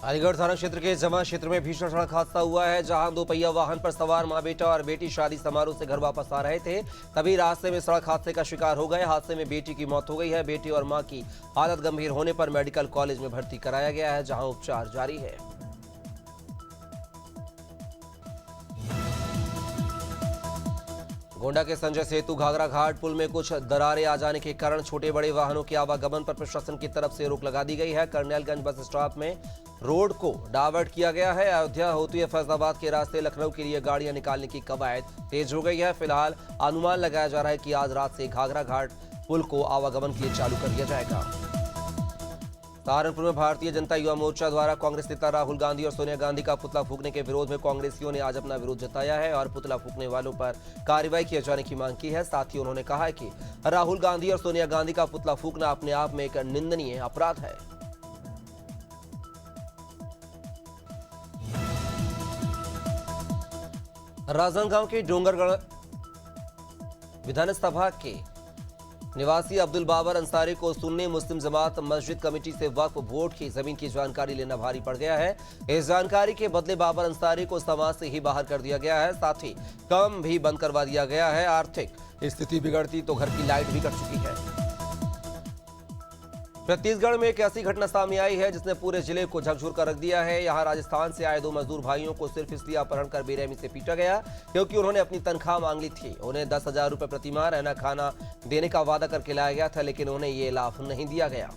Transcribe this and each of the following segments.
अलीगढ़ थाना क्षेत्र के जमा क्षेत्र में भीषण सड़क हादसा हुआ है, जहां दो पहिया वाहन पर सवार मां बेटा और बेटी शादी समारोह से घर वापस आ रहे थे। तभी रास्ते में सड़क हादसे का शिकार हो गए। हादसे में बेटी की मौत हो गई है। बेटी और मां की हालत गंभीर होने पर मेडिकल कॉलेज में भर्ती कराया गया है, जहां उपचार जारी है। गोंडा के संजय सेतु घाघरा घाट पुल में कुछ दरारें आ जाने के कारण छोटे बड़े वाहनों के आवागमन पर प्रशासन की तरफ से रोक लगा दी गई है। करनैलगंज बस स्टॉप में रोड को डावर्ट किया गया है। अयोध्या होती हुए फैजाबाद के रास्ते लखनऊ के लिए गाड़ियां निकालने की कवायद तेज हो गई है। फिलहाल अनुमान लगाया जा रहा है कि आज रात से घाघरा घाट पुल को आवागमन के लिए चालू कर दिया जाएगा। सहारनपुर में भारतीय जनता युवा मोर्चा द्वारा कांग्रेस नेता राहुल गांधी और सोनिया गांधी का पुतला फूंकने के विरोध में कांग्रेसियों ने आज अपना विरोध जताया है और पुतला फूंकने वालों पर कार्रवाई किए जाने की मांग की है। साथ ही उन्होंने कहा है कि राहुल गांधी और सोनिया गांधी का पुतला फूंकना अपने आप में एक निंदनीय अपराध है। राजनांदगांव के डोंगरगढ़ विधानसभा के निवासी अब्दुल बाबर अंसारी को सुन्नी मुस्लिम जमात मस्जिद कमेटी से वक्फ बोर्ड की जमीन की जानकारी लेना भारी पड़ गया है। इस जानकारी के बदले बाबर अंसारी को समाज से ही बाहर कर दिया गया है। साथ ही काम भी बंद करवा दिया गया है। आर्थिक स्थिति बिगड़ती तो घर की लाइट भी कट चुकी है। छत्तीसगढ़ में एक ऐसी घटना सामने आई है जिसने पूरे जिले को झकझोर कर रख दिया है। यहां राजस्थान से आए दो मजदूर भाइयों को सिर्फ इसलिए अपहरण कर बेरहमी से पीटा गया क्योंकि उन्होंने अपनी तनख्वाह मांग ली थी। उन्हें 10,000 रुपए प्रति माह रहना खाना देने का वादा करके लाया गया था, लेकिन उन्हें ये लाभ नहीं दिया गया।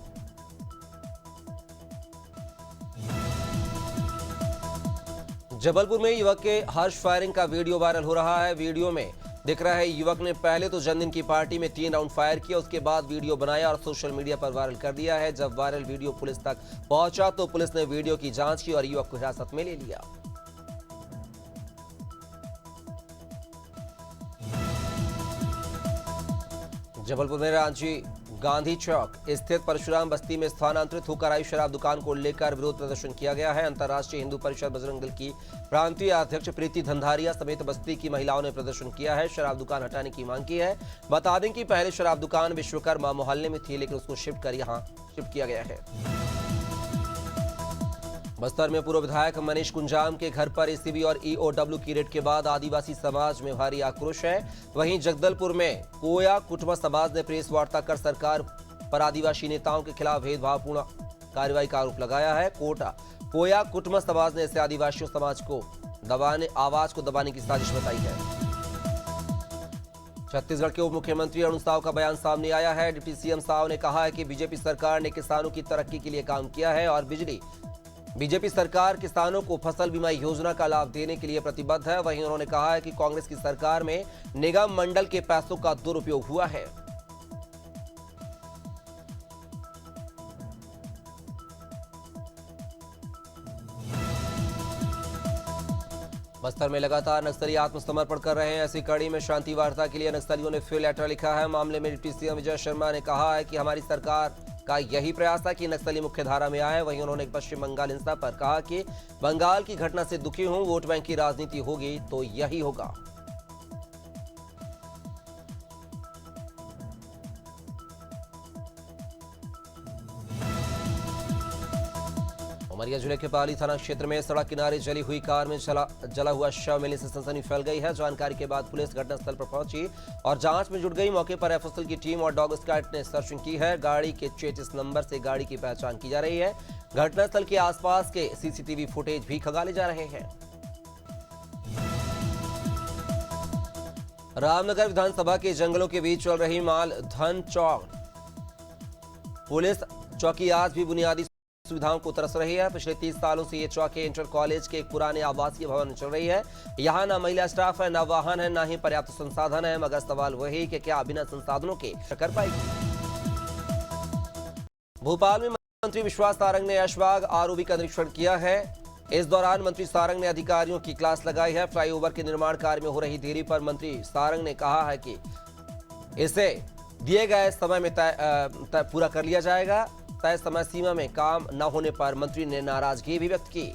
जबलपुर में युवक के हर्ष फायरिंग का वीडियो वायरल हो रहा है। वीडियो में दिख रहा है युवक ने पहले तो जन्मदिन की पार्टी में 3 राउंड फायर किया, उसके बाद वीडियो बनाया और सोशल मीडिया पर वायरल कर दिया है। जब वायरल वीडियो पुलिस तक पहुंचा तो पुलिस ने वीडियो की जांच की और युवक को हिरासत में ले लिया। जबलपुर में रांची गांधी चौक स्थित परशुराम बस्ती में स्थानांतरित होकर आई शराब दुकान को लेकर विरोध प्रदर्शन किया गया है। अंतर्राष्ट्रीय हिंदू परिषद बजरंग दल की प्रांतीय अध्यक्ष प्रीति धंधारिया समेत बस्ती की महिलाओं ने प्रदर्शन किया है। शराब दुकान हटाने की मांग की है। बता दें कि पहले शराब दुकान विश्वकर्मा मोहल्ले में थी, लेकिन उसको शिफ्ट किया गया है। बस्तर में पूर्व विधायक मनीष कुंजाम के घर पर एसीबी और ईओडब्ल्यू की रेड के बाद आदिवासी समाज में भारी आक्रोश है। वहीं जगदलपुर में कोया कुटुंब समाज ने प्रेस वार्ता कर सरकार पर आदिवासी नेताओं के खिलाफ भेदभावपूर्ण कार्रवाई का आरोप लगाया है। कोया कुटुंब समाज ने इसे आदिवासी समाज को आवाज को दबाने की साजिश बताई है। छत्तीसगढ़ के उप मुख्यमंत्री अरुण साव का बयान सामने आया है। डिप्टी सीएम साव ने कहा है कि बीजेपी सरकार ने किसानों की तरक्की के लिए काम किया है और बीजेपी सरकार किसानों को फसल बीमा योजना का लाभ देने के लिए प्रतिबद्ध है। वहीं उन्होंने कहा है कि कांग्रेस की सरकार में निगम मंडल के पैसों का दुरुपयोग हुआ है। बस्तर में लगातार नक्सली आत्मसमर्पण कर रहे हैं। ऐसी कड़ी में शांति वार्ता के लिए नक्सलियों ने फिर लेटर लिखा है। मामले में डिप्टी सीएम विजय शर्मा ने कहा है कि हमारी सरकार का यही प्रयास था कि नक्सली मुख्य धारा में आए। वहीं उन्होंने पश्चिम बंगाल हिंसा पर कहा कि बंगाल की घटना से दुखी हूं, वोट बैंक की राजनीति होगी तो यही होगा। उमरिया जिले के पाली थाना क्षेत्र में सड़क किनारे जली हुई कार में जला हुआ शव मिलने से सनसनी फैल गई है। जानकारी के बाद पुलिस घटनास्थल पर पहुंची और जांच में जुट गई। मौके पर एफएसएल की टीम और डॉग स्क्वाड ने सर्चिंग की है। गाड़ी के चेचिस नंबर से गाड़ी की पहचान की जा रही है। घटनास्थल के आसपास के सीसीटीवी फुटेज भी खंगाले जा रहे हैं। रामनगर विधानसभा के जंगलों के बीच चल रही माल धन चौक पुलिस चौकी आज भी बुनियादी सुविधाओं को तरस रही है। पिछले 30 सालों से ये चौकी इंटर कॉलेज के एक पुराने आवासीय भवन में चल रही है। यहाँ न महिला स्टाफ है, न वाहन है, न ही पर्याप्त संसाधन है, मगर सवाल वही कि क्या बिना संसाधनों के कर पाएगी। भोपाल में मंत्री विश्वास सारंग ने ऐशबाग आरओबी का निरीक्षण किया है। इस दौरान मंत्री सारंग ने अधिकारियों की क्लास लगाई है। फ्लाईओवर के निर्माण कार्य में हो रही देरी पर मंत्री सारंग ने कहा है कि इसे दिए गए समय में पूरा कर लिया जाएगा। तय समय सीमा में काम न होने पर मंत्री ने नाराजगी भी व्यक्त की।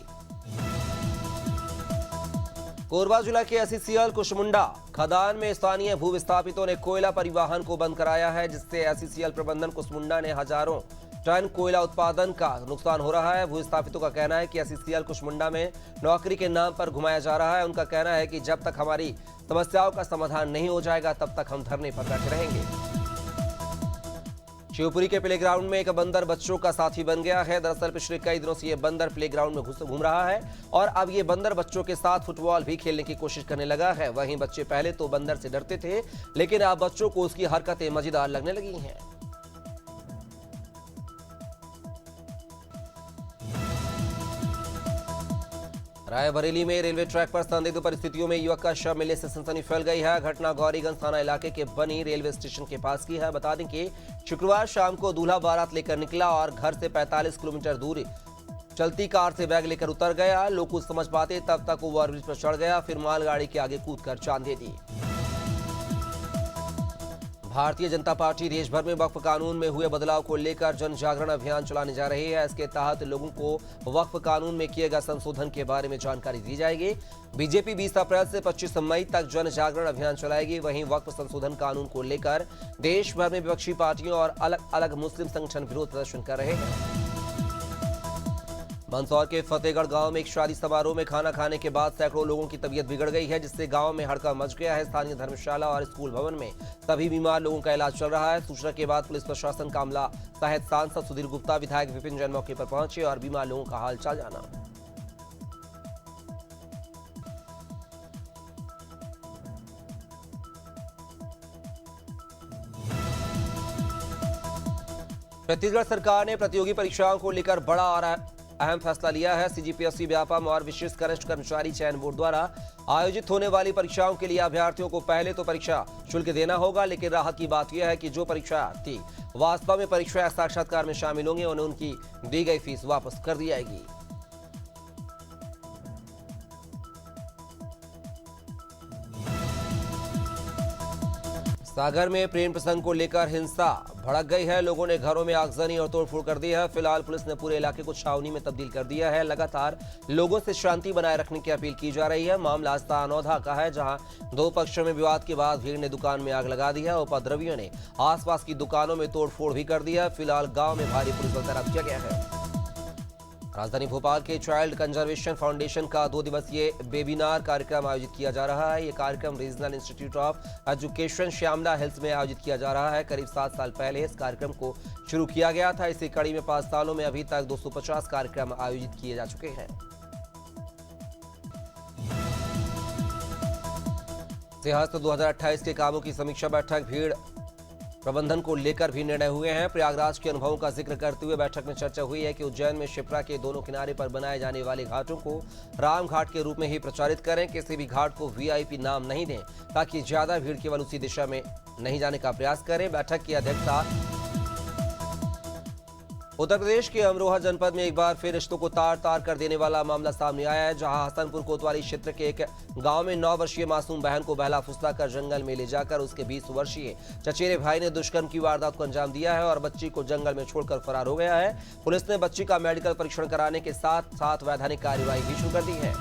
कोरबा जिला के एसईसीएल कुशमुंडा खदान में स्थानीय भू विस्थापितों ने कोयला परिवहन को बंद कराया है, जिससे एसईसीएल प्रबंधन कुशमुंडा ने हजारों टन कोयला उत्पादन का नुकसान हो रहा है। भूस्थापितों का कहना है कि एसईसीएल कुशमुंडा में नौकरी के नाम पर घुमाया जा रहा है। उनका कहना है कि जब तक हमारी समस्याओं का समाधान नहीं हो जाएगा तब तक हम धरने पर बैठे रहेंगे। शिवपुरी के प्लेग्राउंड में एक बंदर बच्चों का साथी बन गया है। दरअसल पिछले कई दिनों से ये बंदर प्लेग्राउंड में घूम रहा है और अब ये बंदर बच्चों के साथ फुटबॉल भी खेलने की कोशिश करने लगा है। वहीं बच्चे पहले तो बंदर से डरते थे, लेकिन अब बच्चों को उसकी हरकतें मजेदार लगने लगी हैं। रायबरेली में रेलवे ट्रैक पर संदिग्ध परिस्थितियों में युवक का शव मिलने से सनसनी फैल गई है। घटना गौरीगंज थाना इलाके के बनी रेलवे स्टेशन के पास की है। बता दें कि शुक्रवार शाम को दूल्हा बारात लेकर निकला और घर से 45 किलोमीटर दूर चलती कार से बैग लेकर उतर गया। लोग कुछ समझ पाते तब तक वो ओवरब्रिज पर चढ़ गया, फिर मालगाड़ी के आगे कूदकर जान दे दी। भारतीय जनता पार्टी देश भर में वक्फ कानून में हुए बदलाव को लेकर जन जागरण अभियान चलाने जा रही है। इसके तहत लोगों को वक्फ कानून में किए गए संशोधन के बारे में जानकारी दी जाएगी। बीजेपी 20 अप्रैल से 25 मई तक जन जागरण अभियान चलाएगी। वहीं वक्फ संशोधन कानून को लेकर देश भर में विपक्षी पार्टियों और अलग अलग मुस्लिम संगठन विरोध प्रदर्शन कर रहे हैं। मंदसौर के फतेहगढ़ गांव में एक शादी समारोह में खाना खाने के बाद सैकड़ों लोगों की तबीयत बिगड़ गई है, जिससे गांव में हड़कंप मच गया है। स्थानीय धर्मशाला और स्कूल भवन में सभी बीमार लोगों का इलाज चल रहा है। सूचना के बाद पुलिस प्रशासन का अमला सहित सांसद सुधीर गुप्ता, विधायक विपिन जैन मौके पर पहुंचे और बीमार लोगों का हालचाल जाना। छत्तीसगढ़ सरकार ने प्रतियोगी परीक्षाओं को लेकर बड़ा और अहम फैसला लिया है। सीजीपीएससी, व्यापम और विशेष वरिष्ठ कर्मचारी चयन बोर्ड द्वारा आयोजित होने वाली परीक्षाओं के लिए अभ्यर्थियों को पहले तो परीक्षा शुल्क देना होगा, लेकिन राहत की बात यह है कि जो परीक्षार्थी वास्तव में परीक्षा या साक्षात्कार में शामिल होंगे उन्हें उनकी दी गई फीस वापस कर दी जाएगी। सागर में प्रेम प्रसंग को लेकर हिंसा भड़क गई है। लोगों ने घरों में आगजनी और तोड़फोड़ कर दी है। फिलहाल पुलिस ने पूरे इलाके को छावनी में तब्दील कर दिया है। लगातार लोगों से शांति बनाए रखने की अपील की जा रही है। मामला अनौधा का है, जहां दो पक्षों में विवाद के बाद भीड़ ने दुकान में आग लगा दी है। उपद्रवियों ने आसपास की दुकानों में तोड़फोड़ भी कर दी है। फिलहाल गाँव में भारी पुलिस बल तैनात किया गया है। राजधानी भोपाल के चाइल्ड कंजर्वेशन फाउंडेशन का 2 दिवसीय वेबिनार कार्यक्रम आयोजित किया जा रहा है। यह कार्यक्रम regional institute of education Shyamala hills में आयोजित किया जा रहा है। करीब 7 साल पहले इस कार्यक्रम को शुरू किया गया था। इसी कड़ी में 5 सालों में अभी तक 250 कार्यक्रम आयोजित किए जा चुके हैं। सिंहस्थ 2028 के कामों की समीक्षा बैठक, भीड़ प्रबंधन को लेकर भी निर्णय हुए हैं। प्रयागराज के अनुभवों का जिक्र करते हुए बैठक में चर्चा हुई है कि उज्जैन में शिप्रा के दोनों किनारे पर बनाए जाने वाले घाटों को राम घाट के रूप में ही प्रचारित करें। किसी भी घाट को वीआईपी नाम नहीं दें, ताकि ज्यादा भीड़ केवल उसी दिशा में नहीं जाने का प्रयास करें। बैठक की अध्यक्षता उत्तर प्रदेश के अमरोहा जनपद में एक बार फिर रिश्तों को तार कर देने वाला मामला सामने आया है, जहां हसनपुर कोतवाली क्षेत्र के एक गांव में 9 वर्षीय मासूम बहन को बहला फुसला कर जंगल में ले जाकर उसके 20 वर्षीय चचेरे भाई ने दुष्कर्म की वारदात को अंजाम दिया है और बच्ची को जंगल में छोड़कर फरार हो गया है। पुलिस ने बच्ची का मेडिकल परीक्षण कराने के साथ साथ वैधानिक कार्यवाही भी शुरू कर दी है।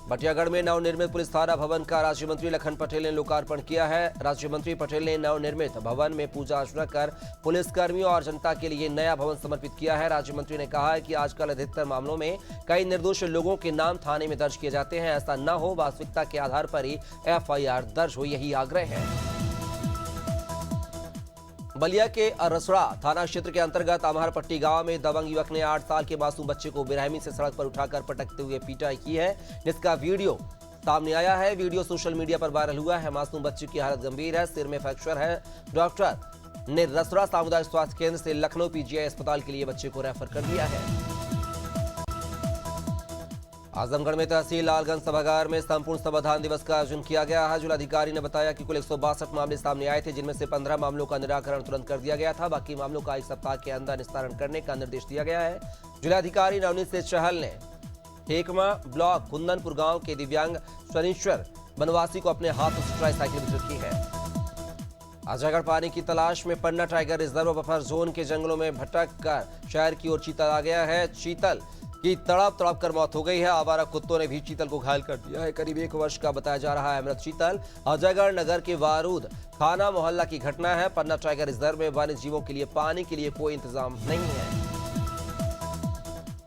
बटियागढ़ में नवनिर्मित पुलिस थाना भवन का राज्य मंत्री लखन पटेल ने लोकार्पण किया है। राज्य मंत्री पटेल ने नवनिर्मित भवन में पूजा अर्चना कर पुलिसकर्मियों और जनता के लिए नया भवन समर्पित किया है। राज्य मंत्री ने कहा है कि आजकल अधिकतर मामलों में कई निर्दोष लोगों के नाम थाने में दर्ज किए जाते हैं। ऐसा न हो, वास्तविकता के आधार पर ही एफआईआर दर्ज हो, यही आग्रह है। बलिया के रसड़ा थाना क्षेत्र के अंतर्गत अमहरपट्टी गांव में दबंग युवक ने 8 साल के मासूम बच्चे को बेरहमी से सड़क पर उठाकर पटकते हुए पिटाई की है, जिसका वीडियो सामने आया है। वीडियो सोशल मीडिया पर वायरल हुआ है। मासूम बच्चे की हालत गंभीर है, सिर में फ्रैक्चर है। डॉक्टर ने रसड़ा सामुदायिक स्वास्थ्य केंद्र से लखनऊ पीजीआई अस्पताल के लिए बच्चे को रेफर कर दिया है। आजमगढ़ में तहसील लालगंज सभागार में संपूर्ण समाधान दिवस का आयोजन किया गया है। जिलाधिकारी ने बताया कि कुल 162 मामले सामने आए थे, जिनमें से 15 मामलों का निराकरण तुरंत कर दिया गया था। बाकी मामलों का 1 सप्ताह के अंदर निस्तारण करने का निर्देश दिया गया है। जिलाधिकारी नवनीत से चहल ने ठेकमा ब्लॉक कुंदनपुर गांव के दिव्यांग शनिश्वर बनवासी को अपने हाथों से ट्राईसाइकिल वितरित की है। अजयगढ़ पानी की तलाश में पन्ना टाइगर रिजर्व बफर जोन के जंगलों में भटक कर शहर की ओर चीतल आ गया है। चीतल की तड़प तड़प कर मौत हो गई है। आवारा कुत्तों ने भी चीतल को घायल कर दिया है। करीब 1 वर्ष का बताया जा रहा है मृत चीतल अजयगढ़ नगर के वारूद खाना मोहल्ला की घटना है। पन्ना टाइगर रिजर्व में वन्य जीवों के लिए पानी के लिए कोई इंतजाम नहीं है।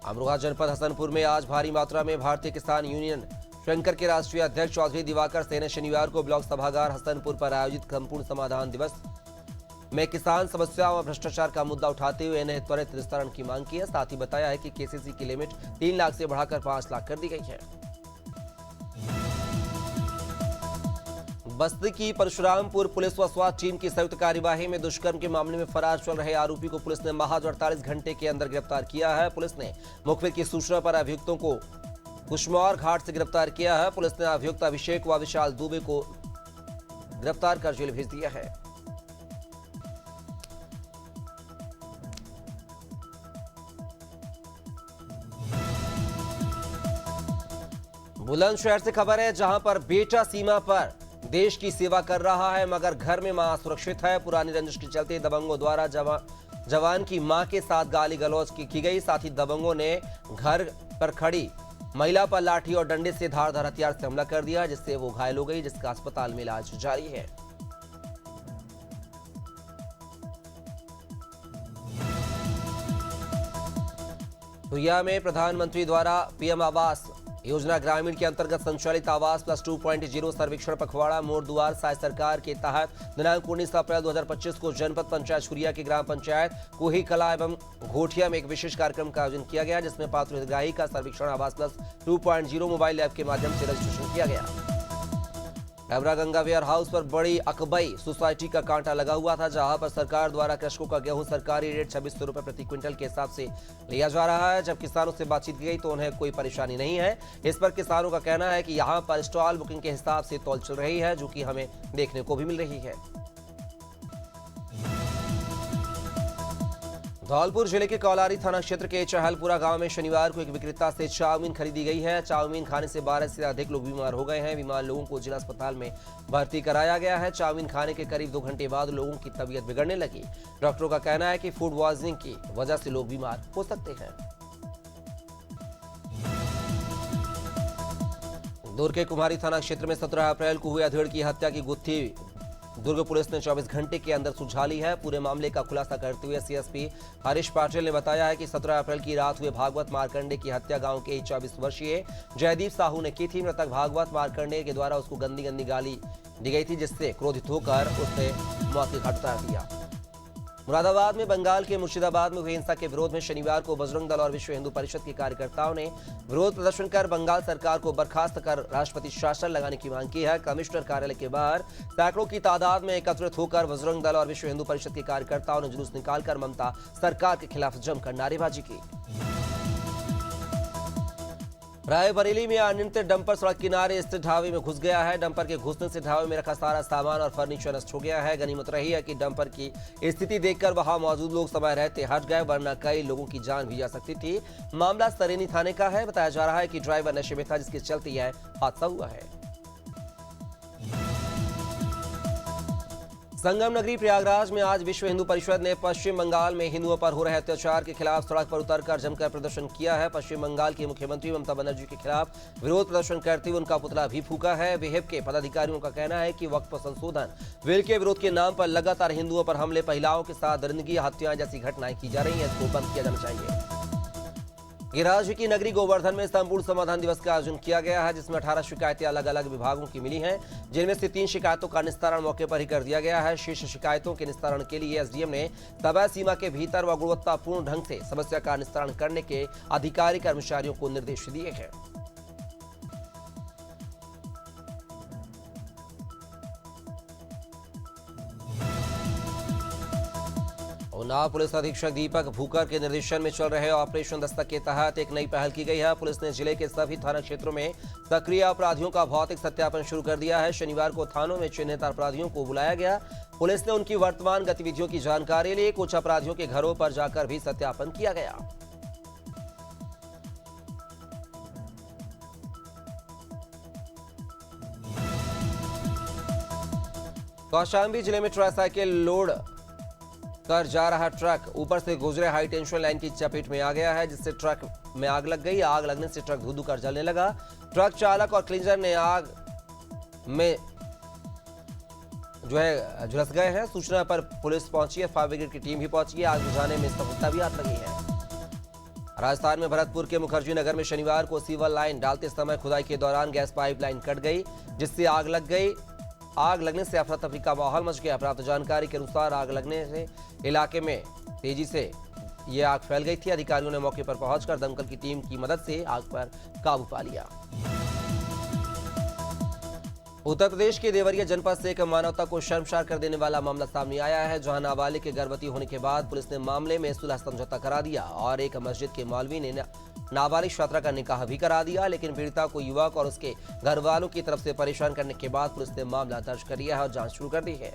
अमरोहा जनपद हसनपुर में आज भारी मात्रा में भारतीय किसान यूनियन शंकर के राष्ट्रीय अध्यक्ष चौधरी दिवाकर सेन ने शनिवार को ब्लॉक सभागार हसनपुर पर आयोजित संपूर्ण समाधान दिवस में किसान समस्याओं और भ्रष्टाचार का मुद्दा उठाते हुए इन्हें त्वरित निस्तारण की मांग की है। साथ ही बताया है कि केसीसी की लिमिट 3 लाख से बढ़ाकर 5 लाख कर दी गई है। बस्ती की परशुरामपुर पुलिस व स्वास्थ्य टीम की संयुक्त कार्यवाही में दुष्कर्म के मामले में फरार चल रहे आरोपी को पुलिस ने महज 48 घंटे के अंदर गिरफ्तार किया है। पुलिस ने मुखबिर की सूचना पर अभियुक्तों को कुशमौर घाट से गिरफ्तार किया है। पुलिस ने अभियुक्त अभिषेक व विशाल दुबे को गिरफ्तार कर जेल भेज दिया है। बुलंदशहर से खबर है, जहां पर बेटा सीमा पर देश की सेवा कर रहा है मगर घर में मां सुरक्षित है। पुरानी रंजिश के चलते दबंगों द्वारा जवान की मां के साथ गाली गलौज की गई। साथ ही दबंगों ने घर पर खड़ी महिला पर लाठी और डंडे से धारदार हथियार से हमला कर दिया, जिससे वो घायल हो गई, जिसका अस्पताल में इलाज जारी है। हुइया में प्रधानमंत्री द्वारा पीएम आवास योजना ग्रामीण के अंतर्गत संचालित आवास प्लस 2.0 सर्वेक्षण पखवाड़ा मोड़ द्वार साय सरकार के तहत दिनांक 19 अप्रैल 2025 को जनपद पंचायत छुरिया की ग्राम पंचायत कोही कला एवं घोटिया में एक विशेष कार्यक्रम का आयोजन किया गया, जिसमें पात्र हितग्राही का सर्वेक्षण आवास प्लस 2.0 मोबाइल ऐप के माध्यम से रजिस्ट्रेशन किया गया। एवरा गंगा वेयर हाउस पर बड़ी अकबई सोसाइटी का कांटा लगा हुआ था, जहां पर सरकार द्वारा कृषकों का गेहूं सरकारी रेट 2600 रुपए प्रति क्विंटल के हिसाब से लिया जा रहा है। जब किसानों से बातचीत की गई तो उन्हें कोई परेशानी नहीं है। इस पर किसानों का कहना है कि यहां पर स्टॉल बुकिंग के हिसाब से तौल चल रही है, जो कि हमें देखने को भी मिल रही है। धौलपुर जिले के कौलारी थाना क्षेत्र के चहलपुरा गांव में शनिवार को एक विक्रेता से चाउमीन खरीदी गई है। चाउमीन खाने से 12 से अधिक लोग बीमार हो गए हैं। बीमार लोगों को जिला अस्पताल में भर्ती कराया गया है। चाउमीन खाने के करीब 2 घंटे बाद लोगों की तबीयत बिगड़ने लगी। डॉक्टरों का कहना है कि फूड पॉइजनिंग की वजह से लोग बीमार हो सकते हैं। दुर्ग के कुम्हारी थाना क्षेत्र में 17 अप्रैल को हुए अधेड़ की हत्या की गुत्थी दुर्ग पुलिस ने 24 घंटे के अंदर सुलझा ली है। पूरे मामले का खुलासा करते हुए सीएसपी हरीश पाटिल ने बताया है कि 17 अप्रैल की रात हुए भागवत मार्कंडे की हत्या गांव के 24 वर्षीय जयदीप साहू ने की थी। मृतक भागवत मार्कंडे के द्वारा उसको गंदी गंदी गाली दी गई थी, जिससे क्रोधित होकर उसने मौत के घाट उतार दिया। मुरादाबाद में बंगाल के मुर्शिदाबाद में हुई हिंसा के विरोध में शनिवार को बजरंग दल और विश्व हिंदू परिषद के कार्यकर्ताओं ने विरोध प्रदर्शन कर बंगाल सरकार को बर्खास्त कर राष्ट्रपति शासन लगाने की मांग की है। कमिश्नर कार्यालय के बाहर सैकड़ों की तादाद में एकत्रित होकर बजरंग दल और विश्व हिंदू परिषद के कार्यकर्ताओं ने जुलूस निकालकर ममता सरकार के खिलाफ जमकर नारेबाजी की। रायबरेली में अनियंत्रित डंपर सड़क किनारे स्थित ढाबे में घुस गया है। डंपर के घुसने से ढाबे में रखा सारा सामान और फर्नीचर नष्ट हो गया है। गनीमत रही है कि डंपर की स्थिति देखकर वहां मौजूद लोग समय रहते हट गए, वरना कई लोगों की जान भी जा सकती थी। मामला सरेनी थाने का है। बताया जा रहा है कि ड्राइवर नशे में था, जिसके चलते यह हादसा हुआ है। संगम नगरी प्रयागराज में आज विश्व हिंदू परिषद ने पश्चिम बंगाल में हिंदुओं पर हो रहे अत्याचार के खिलाफ सड़क पर उतरकर जमकर प्रदर्शन किया है। पश्चिम बंगाल की मुख्यमंत्री ममता बनर्जी के खिलाफ विरोध प्रदर्शन करते हुए उनका पुतला भी फूका है। विहिप के पदाधिकारियों का कहना है कि वक्फ संशोधन बिल के विरोध के नाम पर लगातार हिंदुओं पर हमले, महिलाओं के साथ दरिंदगी, हत्याएं जैसी घटनाएं की जा रही हैं, इसको बंद किया जाना चाहिए। राज्य की नगरी गोवर्धन में संपूर्ण समाधान दिवस का आयोजन किया गया है, जिसमें 18 शिकायतें अलग अलग विभागों की मिली हैं, जिनमें से 3 शिकायतों का निस्तारण मौके पर ही कर दिया गया है। शेष शिकायतों के निस्तारण के लिए एसडीएम ने समय सीमा के भीतर व गुणवत्तापूर्ण ढंग से समस्या का निस्तारण करने के अधिकारी कर्मचारियों को निर्देश दिए हैं। उन्नाव पुलिस अधीक्षक दीपक भूकर के निर्देशन में चल रहे ऑपरेशन दस्तक के तहत एक नई पहल की गई है। पुलिस ने जिले के सभी थाना क्षेत्रों में सक्रिय अपराधियों का भौतिक सत्यापन शुरू कर दिया है। शनिवार को थानों में चिन्हित अपराधियों को बुलाया गया। पुलिस ने उनकी वर्तमान गतिविधियों की जानकारी ली। कुछ अपराधियों के घरों पर जाकर भी सत्यापन किया गया। कौशाम्बी जिले में ट्राईसाइकिल लोड कर जा रहा ट्रक ऊपर से गुजरे हाई टेंशन लाइन की चपेट में आ गया है, जिससे ट्रक में आग लग गई। आग लगने से ट्रक धू-धू कर जलने लगा। ट्रक चालक और क्लीनर ने आग में झुलस गए हैं। सूचना पर पुलिस पहुंची है, फायर ब्रिगेड की टीम भी पहुंची है। आग बुझाने में सफलता भी हाथ लगी है। राजस्थान में भरतपुर के मुखर्जी नगर में शनिवार को सीवर लाइन डालते समय खुदाई के दौरान गैस पाइपलाइन कट गई, जिससे आग लग गई। आग लगने से अफरा तफरी का माहौल मच गया। प्राप्त जानकारी के अनुसार आग लगने से इलाके में तेजी से ये आग फैल गई थी। अधिकारियों ने मौके पर पहुंचकर दमकल की टीम की मदद से आग पर काबू पा लिया। उत्तर प्रदेश के देवरिया जनपद से एक मानवता को शर्मसार कर देने वाला मामला सामने आया है, जहां नाबालिग के गर्भवती होने के बाद पुलिस ने मामले में सुलह समझौता करा दिया और एक मस्जिद के मौलवी ने नाबालिग छात्रा का निकाह भी करा दिया। लेकिन पीड़िता को युवक और उसके घर वालों की तरफ से परेशान करने के बाद पुलिस ने मामला दर्ज कर लिया है और जांच शुरू कर दी है।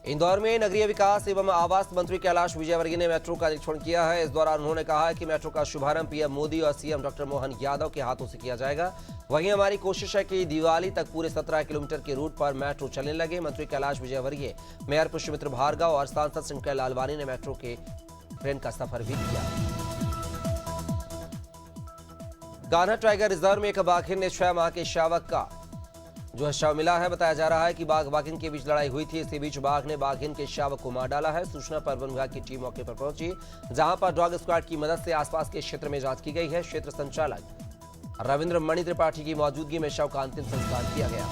इंदौर में नगरीय विकास एवं आवास मंत्री कैलाश विजयवर्गीय ने मेट्रो का निरीक्षण किया है। इस दौरान उन्होंने कहा कि मेट्रो का शुभारंभ पीएम मोदी और सीएम डॉक्टर मोहन यादव के हाथों से किया जाएगा। वहीं हमारी कोशिश है कि दिवाली तक पूरे 17 किलोमीटर के रूट पर मेट्रो चलने लगे। मंत्री कैलाश विजयवर्गीय, मेयर पुष्यमित्र भार्गव और सांसद शंकर लालवानी ने मेट्रो के ट्रेन का सफर भी किया। कान्हा टाइगर रिजर्व में एक बाघिन ने 6 माह के शावक का शव मिला है। बताया जा रहा है कि बाघ बाघिन के बीच लड़ाई हुई थी। इसी बीच बाघ ने बाघिन के शावक को मार डाला है। सूचना पर वन विभाग की टीम मौके पर पहुंची, जहां पर डॉग स्क्वाड की मदद से आसपास के क्षेत्र में जांच की गई है। क्षेत्र संचालक रविंद्र मणि त्रिपाठी की मौजूदगी में शव का अंतिम संस्कार किया गया।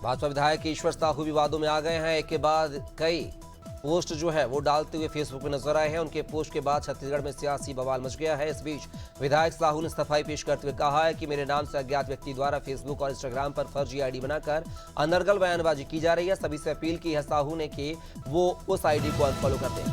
भाजपा विधायक ईश्वर साहू विवादों में आ गए हैं। एक के बाद कई पोस्ट वो डालते हुए फेसबुक में नजर आए हैं। उनके पोस्ट के बाद छत्तीसगढ़ में सियासी बवाल मच गया है। इस बीच विधायक साहू ने सफाई पेश करते हुए कहा है कि मेरे नाम से अज्ञात व्यक्ति द्वारा फेसबुक और इंस्टाग्राम पर फर्जी आईडी बनाकर अनर्गल बयानबाजी की जा रही है। सभी से अपील की है साहू ने कि वो उस आईडी को अनफॉलो कर दें।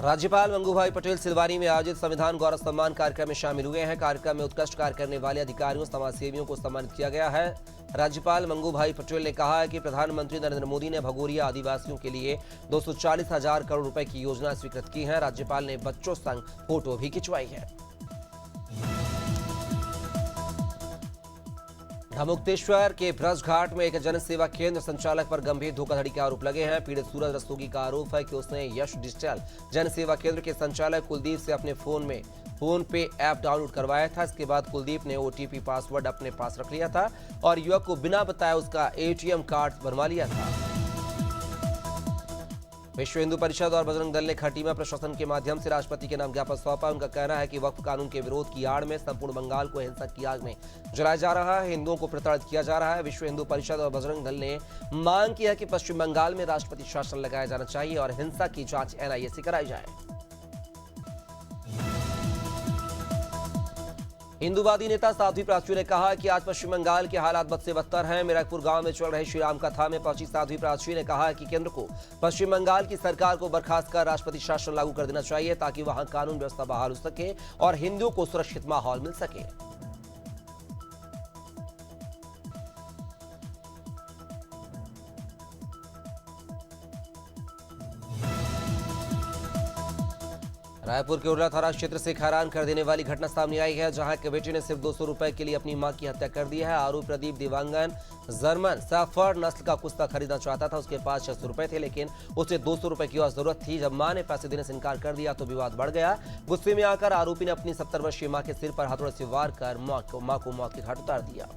राज्यपाल मंगू भाई पटेल सिलवारी में आयोजित संविधान गौरव सम्मान कार्यक्रम में शामिल हुए हैं। कार्यक्रम में उत्कृष्ट कार्य करने वाले अधिकारियों, समाजसेवियों को सम्मानित किया गया है। राज्यपाल मंगू भाई पटेल ने कहा है कि प्रधानमंत्री नरेंद्र मोदी ने भगोरिया आदिवासियों के लिए 240,000 करोड़ रुपए की योजना स्वीकृत की है। राज्यपाल ने बच्चों संग फोटो भी खिंचवाई है। मुक्तेश्वर के ब्रज घाट में एक जन सेवा केंद्र संचालक पर गंभीर धोखाधड़ी के आरोप लगे हैं। पीड़ित सूरज रस्तोगी का आरोप है कि उसने यश डिजिटल जन सेवा केंद्र के संचालक कुलदीप से अपने फोन पे ऐप डाउनलोड करवाया था। इसके बाद कुलदीप ने ओटीपी पासवर्ड अपने पास रख लिया था और युवक को बिना बताए उसका एटीएम कार्ड बनवा लिया था। विश्व हिंदू परिषद और बजरंग दल ने खटीमा प्रशासन के माध्यम से राष्ट्रपति के नाम ज्ञापन सौंपा। उनका कहना है कि वक्फ कानून के विरोध की आड़ में संपूर्ण बंगाल को हिंसक की आग में जलाया जा रहा है, हिंदुओं को प्रताड़ित किया जा रहा है। विश्व हिंदू परिषद और बजरंग दल ने मांग की है कि पश्चिम बंगाल में राष्ट्रपति शासन लगाया जाना चाहिए और हिंसा की जांच एनआईए से कराई जाए। हिंदूवादी नेता साध्वी प्राची ने कहा कि आज पश्चिम बंगाल के हालात बद से बदतर हैं। मीरापुर गांव में चल रही श्री राम कथा में पहुंची साध्वी प्राची ने कहा कि केंद्र को पश्चिम बंगाल की सरकार को बर्खास्त कर राष्ट्रपति शासन लागू कर देना चाहिए, ताकि वहां कानून व्यवस्था बहाल हो सके और हिंदुओं को सुरक्षित माहौल मिल सके। रायपुर के उर्ला थाना क्षेत्र से हैरान कर देने वाली घटना सामने आई है, जहां एक बेटे ने सिर्फ 200 रुपए के लिए अपनी मां की हत्या कर दी है। आरोपी प्रदीप दिवांगन जर्मन सैफर्ड नस्ल का कुत्ता खरीदना चाहता था। उसके पास 600 रुपए थे, लेकिन उसे 200 रुपए की और जरूरत थी। जब मां ने पैसे देने से इनकार कर दिया तो विवाद बढ़ गया। गुस्से में आकर आरोपी ने अपनी 70 वर्षीय मां के सिर पर हथौड़े से वार कर मां को मौत के घाट उतार दिया।